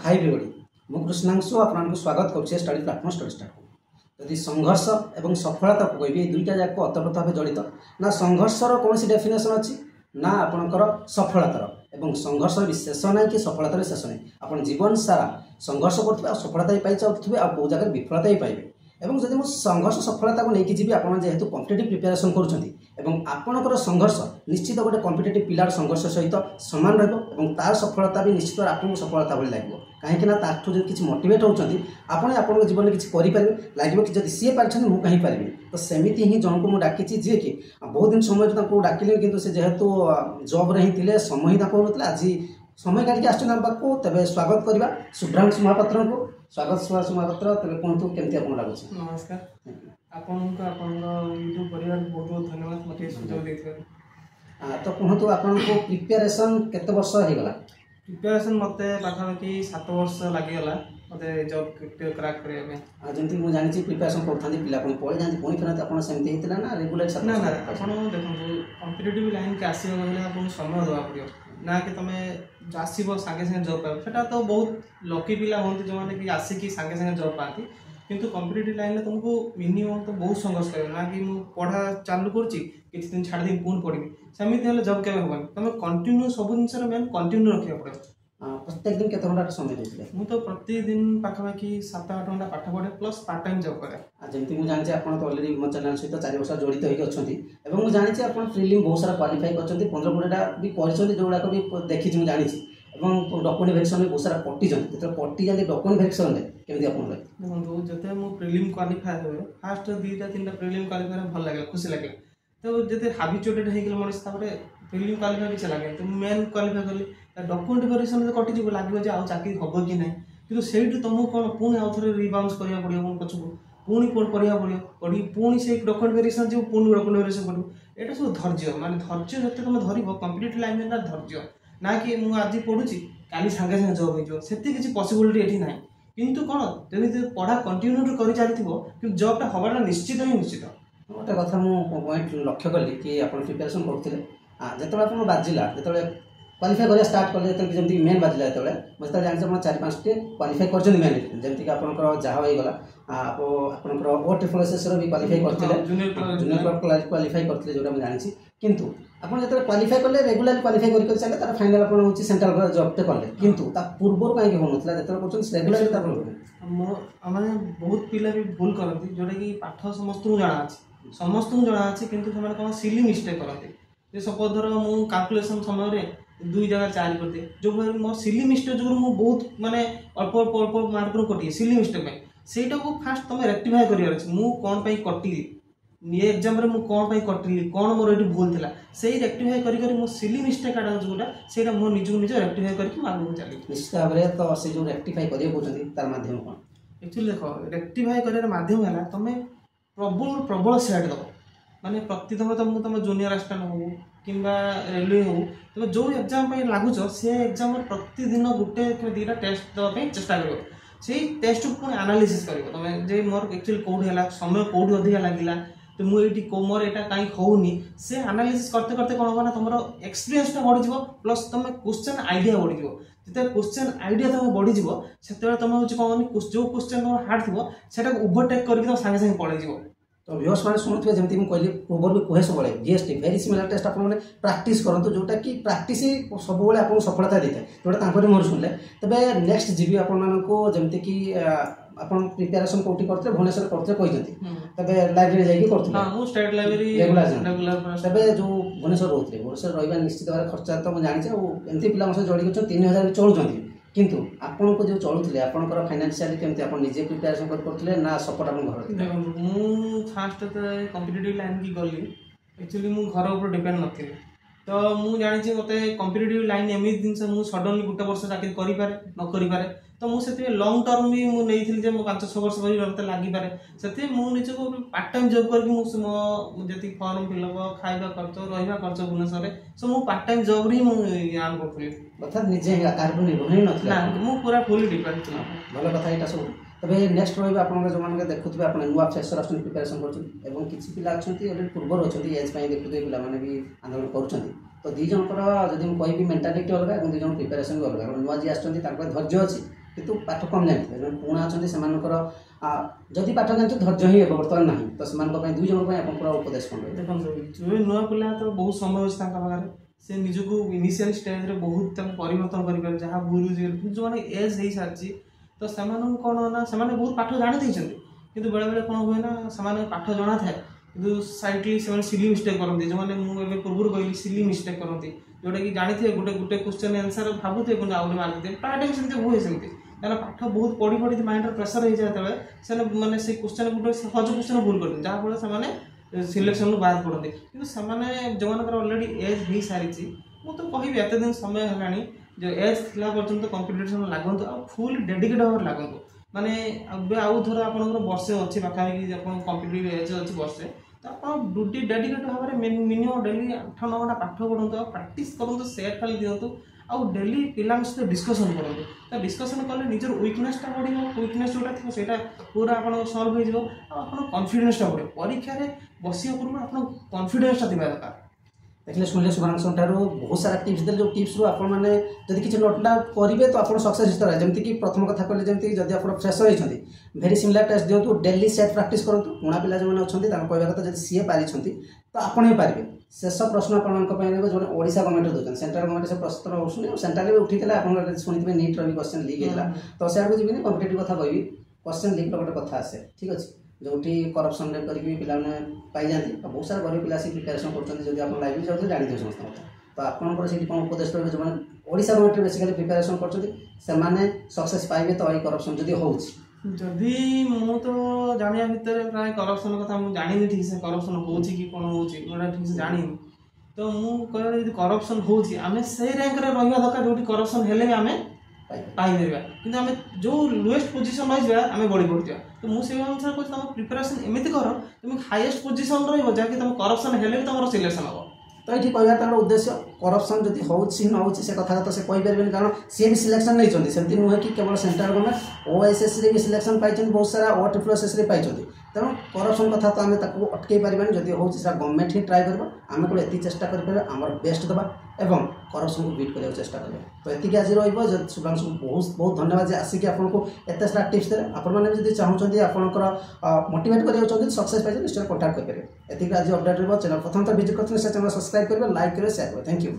High everybody मु कृष्णांशु आपको स्वागत करुच्छे स्टडी प्लाटफॉर्म स्टडी स्टार्ट को यदि संघर्ष और सफलता को कहबी दुईटा जाक अतप्रोत भाव जड़ित ना संघर्षर कौन डेफिनेशन अच्छी ना आपणकर सफलतार और संघर्ष भी शेष ना कि सफलतार शेष ना आप जीवन सारा संघर्ष करुवे सफलता ही पाई चाहूे आ कौ जगह विफलता ही पाइबे एवं जब मुझे संघर्ष सफलता को लेकिन जी आप जेहेतु कॉम्पिटिटिव प्रिपेरेसन कर संघर्ष निश्चित गोटे कॉम्पिटिटिव पिलार संघर्ष सहित सामान रही सफलता भी निश्चित आपको सफलता भाई लगे कहीं ताठू जो किसी मोटिवेट होती आप जीवन में किसी करेंगे लगे कि जब सी पार्टी मुझे कहीं पारि तो सेमती ही जन को मुझे डाकी जी कि बहुत दिन समय डाकिले कि जेहेतु जॉब रे ही समय ही कहते आज समय काटिक आसको तेज स्वागत करवा शुभ्रांशु महापात्र को स्वागत शुभ्रांशु महापात्र तेज कहतु केमती आपको लगुच नमस्कार यूट्यूब परिवार बहुत बहुत धन्यवाद मत सुझाव देते तो कहतु आपको प्रिपेरेसन केते वर्ष होगा प्रिपेरेसन मत पाखापाखि 7 वर्ष लगिगला मत जॉब क्रैक करने जमी मुझे जानी प्रिपेरेसन करते पिला पढ़ी जाती पुणी फेर आप सेमती होता ना रेगुलर ना ना आप देखो कॉम्पिटिटिव लाइन के आसवा गले आपको समय देवा पड़ो ना कि तुम आसब सागे सागे जॉब पाइब सेटा तो बहुत लकी पिला हमें जो मैंने कि आसिकी सागे सागे जॉब पाती किंतु कॉम्पिटिटिव लाइन में तुमको मिनिमम तो बहुत संघर्ष कर ना कि मुझे पढ़ा चालू करुच्ची किसी दिन छाड़ दी पुणी पढ़ी सेमती हेल्ले जॉब केवे हेबनी तुम कंटिन्यू सब जिनसर मेन कंटिन्यू रखा पड़े प्रत्येक दिन केते घंटा समय देते मुझे तो प्रतिदिन पाखापाखि 7-8 घंटा पाठ पढ़े प्लस पार्ट टाइम जॉब करे जमी मुझे जानी आप अलरेडी मो चैनल सहित 4 वर्ष जड़ित होती मुझे जानी आप प्रिलिम बहुत सारा क्वालिफाई कर 15-20टा भी जोड़ाक भी देखी मुझे जानी डॉक्यूमेंट वेरिफिकेशन में बहुत सारा पट्टी जो पट्टी जाती डॉक्यूमेंट वेरिफिकेशन में केमती आप देखो जो मुझे प्रिलिम क्वालिफाई हुए फास्ट 2-3टा प्रिलिम क्वालिफाई भल लगे खुशी लगे तो जो हाबिचुएटेड हो मनीष प्रिलिम क्वालिफाई किसी लगे तो मेन क्वालिफाई कली डॉक्यूमेंट वेरिफिकेशन कटिज लगे आउ चाकरी हम कि ना कि से तुमको कौन पुणी आउ थे रिबाउंस करा पड़ो पछक पुणी पढ़ा पड़ो पढ़ी पुणी से डॉक्यूमेंट वेरिफिकेशन जो पुणी डॉक्यूमेंट वेरिफिकेशन पड़ो यहाँ सब धैर्य माने धैर्य जो तुम धर कॉम्पिटिटिव लाइन में धैर्य ना कि मुझे आज पढ़ुची काली सागे सागे जॉब हो किसी पॉसिबिलिटी ये ना किंतु कौन जब पढ़ा कंटिन्यू कर चलती कि जॉबटा हवाटा निश्चित ही निश्चित गोटे कथा मुझे पॉइंट लक्ष्य कली कि आप प्रिपेरेसन करते जो आप बाजिला जो क्वालिफाई करा स्टार्ट कले जमी मेन बाजिला जो मुझे जानी आप 4-5टी क्वालिफाई कर मेन जमीक आप जहाँ होगा आपंकर OSSS भी क्वालिफाई करते जूनियर क्वालिफाई करते जो जानी किंतु आप जो क्वालिफाई कले रेगुलर क्वालिफाई कर चले तार फाइनाल आप सेंट्रल जॉबटे कले किंतु पूर्व कहीं होना जो रेगुलर मैंने बहुत पिला भी भूल करती जोटा कि पाठ समस्त जना अच्छे किंतु से कौन सिली मिस्टेक करते सपोज धर मु कैलकुलेशन समय 2 जगह 4 करते जो मोर सिली मिस्टेक जो बहुत माने अल्प मार्क कटे सिली मिस्टेक में सेटा को फास्ट तुम रेक्टिफाई कर कौन कटिली ये एग्जाम रे मु कौन कटिली कौन मोर ये भूल था से रेक्टिफाई कर मो सिली मिस्टेक आटा जोटा से मो निजक निज रेक्टिफाई करके आगे चली निश्चित भाव में तो से जो रेक्टिफाई कर माध्यम कौन एक्चुअली देख रेक्टिफाई कर माध्यम है तुम प्रबल प्रबल सेट दब माने प्रतिथम तुम जूनियर असिस्टेंट हो कि रेलवे हो तुम जो एग्जाम लगुच से एग्जाम प्रतिदिन गोटे 2टा टेस्ट देवाई चेष्टा कर से टेस्ट को पुणी एनालिसिस कर तुम जे मोर एक्चुअली कौटी है समय कौटी अधिका लगे तो मुझे मोर यहाँ कहीं होनी से एनालिसिस करते करते कौन होगा ना तुम एक्सपीरियंसटा बढ़ी प्लस तुम क्वेश्चन आइडिया बढ़ी जो क्वेश्चन आइडिया तुम बढ़ी से तुम हूँ कौन जो क्वेश्चन तुम हार्ड थो से ओभरटेक करके तुम सागे सागे पड़े तो व्यूअर्स मैंने शुणुवे जमी मुझे कहली पूर्व भी कहे सब जीएसटी वेरी सिमिलर टेस्ट आपने प्राक्टिस करूँ जोटा कि प्राक्टिस सब आपको सफलता देता है जोटा मोर शुणिले तेरे नेक्स्ट जीवी आपको जमती कि आप प्रिपेरेसन कौटी करते भुवनेश्वर करते कहते तेज लाइब्रेरी जाकि रेगुलर तेज जो भुवनेश्वर रोते भुवनेश्वर रहा निश्चित भाव खर्चा तो मुझे जानी एमती पिला जड़ी 3000 चलुँच किंतु आपन को जो चलुले आपनकर फाइनेंशियली केमती आप निजे प्रिपेरेसन करते ना सपोर्ट आप घर मु फास्ट कॉम्पिटिटिव लाइन की गली एक्चुअली मु घर ऊपर डिपेंड नथी तो मु जानी मते कॉम्पिटिटिव लाइन एमती जिन मुझे सडनली गोटे वर्ष चाकरी करें न करें तो मुझे लंग टर्म भी मुझे 5-6 वर्ष मत लगिपे से मुझे पार्ट टाइम जॉब करके फॉर्म फिलअप खाଇବା खर्च रहा खर्च भुवनेश्वर सो मु पार्ट टाइम जॉब ही आर्न करी अर्थात निजे निर्भर ही ना पूरा फुली डिपेंड थी भल कथा यहाँ सब तबे नेक्स्ट रही आप जो देखुए आप नुआ फ्रेशर आस प्रिपेरेसन कर किसी पिला अच्छा अलरेडी पूर्व अच्छा एज देखुए पे भी आंदोलन कर तो दी जनकर जदि मुझे कहि मेंटालिटी अलग और दी जन प्रिपेरेसन भी अलग कारण नुआ जी आसछन्ती तांकर धैर्य अच्छी किंतु पाठ कम जानते जो पुणा अच्छा से जदि पाठ जानते धैर्य ही बर्तमान ना तो से दुई जन पूरा उपदेश कौन देखो जो नुआ पिला तो बहुत समय अच्छे पाखे से निजक इनिशियल स्टेज बहुत परिवर्तन कर जहाँ भूल जो मैंने एज हो सारी तो से कौन ना से बहुत पाठ जानी कि बेले बेले कौन हुए ना से पाठ जना थाए कि सैडली से सिली मिस्टेक करते जो मैंने मुझे पूर्व कहली सिली मिस्टेक करती जोटा कि जानी थे गोटे गोटे क्वेश्चन आंसर भावुए कि आउे मार्क प्राय टाइम सेमती हुए सेमती क्या पाठ बहुत पढ़ी पढ़ी माइंड प्रेसर हो जाए से मैंने से क्वेश्चन गोटे सहज क्वेश्चन भूल करते जहाँफल से सिलेक्शन बाहर पड़ते कि जो अलरेडी एज हो सारी मुझे तो कहि एत दिन समय है जो एज थी पर्यटन कंपिटिशन लगतु आ फुल डेडिकेट भाव लगतु माने आउ थोड़ा आप वर्षे अच्छे पाखापाखि कंपिटेटिव एज अच्छी वर्षे तो आप ड्यूटी डेडिकेट भाव में मिनिमम डेली 8-9 घंटा पाठ पढ़ु प्राक्ट करूँ सेट खाली दिंतु आउ डेली पिला सहित डिस्कसन करूँ तो डिस्कसन कले निजर वीकनेसटा बढ़ो वीकनेस जोटा थी से पूरा आप सल्व हो कॉन्फिडेंसटा बढ़े परीक्षा बसिया पूर्व आप कॉन्फिडेंसटा थी दरकार देखिए शुणिले शुभांशु ठार बहुत सारा टिप्स देते जो टिप्स रू आपने जब किसी नोट डाउन करेंगे तो आप सक्सेस हिस्सा रहे जमीक प्रथम कथा कहले जमी जब आप फ्रेशर होती भेरी सिमिलर टेस्ट दिंतु डेली सेट प्रैक्टिस करूँ पुणा पिला जो अच्छा कहवा कथा जब सी पारी तो आप पारे शेष प्रश्न आप जो ओडिशा गवर्नमेंट दूसरे सेंट्रल गवर्नमेंट से प्रश्न उठुनी सेंट्रल भी उठी आप शुणी नीट भी क्वेश्चन लीक होता तो सियाड़ को जी कम्पिटेटिव कथा कहबी क्वेश्चन लीक गोटे कथा आसे ठीक अच्छे जो करप्शन करके पिलाने पाई जाती बहुत सारा गरीब पिला प्रिपेरेसन कर आप लाइब्रेरी जाते जानी समस्त कथा तो आपंकर कौन उपदेश रही जो ओडिशा गवर्नमेंट बेसिकली प्रिपेरेसन कर सक्सेस पाइबे तो ये करप्शन जदि हो जदि मु तो जाना भितर प्राय करप्शन कथा मुझे जानी ठीक से करप्शन हो कि कौन हो ठीक से जानी तो मुझे करप्शन हो से रैंक रहा दरकार जो करप्शन हेले आम पाइपर कि आम जो लोएस्ट पोजिशन रही आम बढ़ी पड़ता तो मुझे अनुसार कह तुम प्रिपेरेसन एमती कर तुम हाईएस्ट पोजिशन रही तुम करप्शन हेले तुम सिलेक्शन हम तो ये कहर उद्देश्य करप्शन जब हो से कथा तो से कहीपर कारण सी भी सिलेक्शन नहीं सेमती नुहे कि केवल सेंट्रल गवर्नमेंट ओएसएस भी सिलेक्शन पाई बहुत सारा OSS पाई तेणु करप्शन कथा तो आम अटकई पार्बानी जदि हो गवर्नमेंट ही ट्राए कर आम को ये चेष्टा कर बेस्ट दबा एवं करप्शन को बीट करने चेष्टा करें तो ये आज रुभांशु बहुत बहुत धन्यवाद आसिक आपको एत सारा टिप्स दे आपने चाहते आपंकर मोटिवेट कर सक्सेस पाई निश्चय कंटाक्ट करेंगे ये आज अपडेट रहा चैनल प्रथम विजिट करते चैनल सब्सक्राइब करेंगे लाइक करेंगे शेयर करेंगे थैंक यू।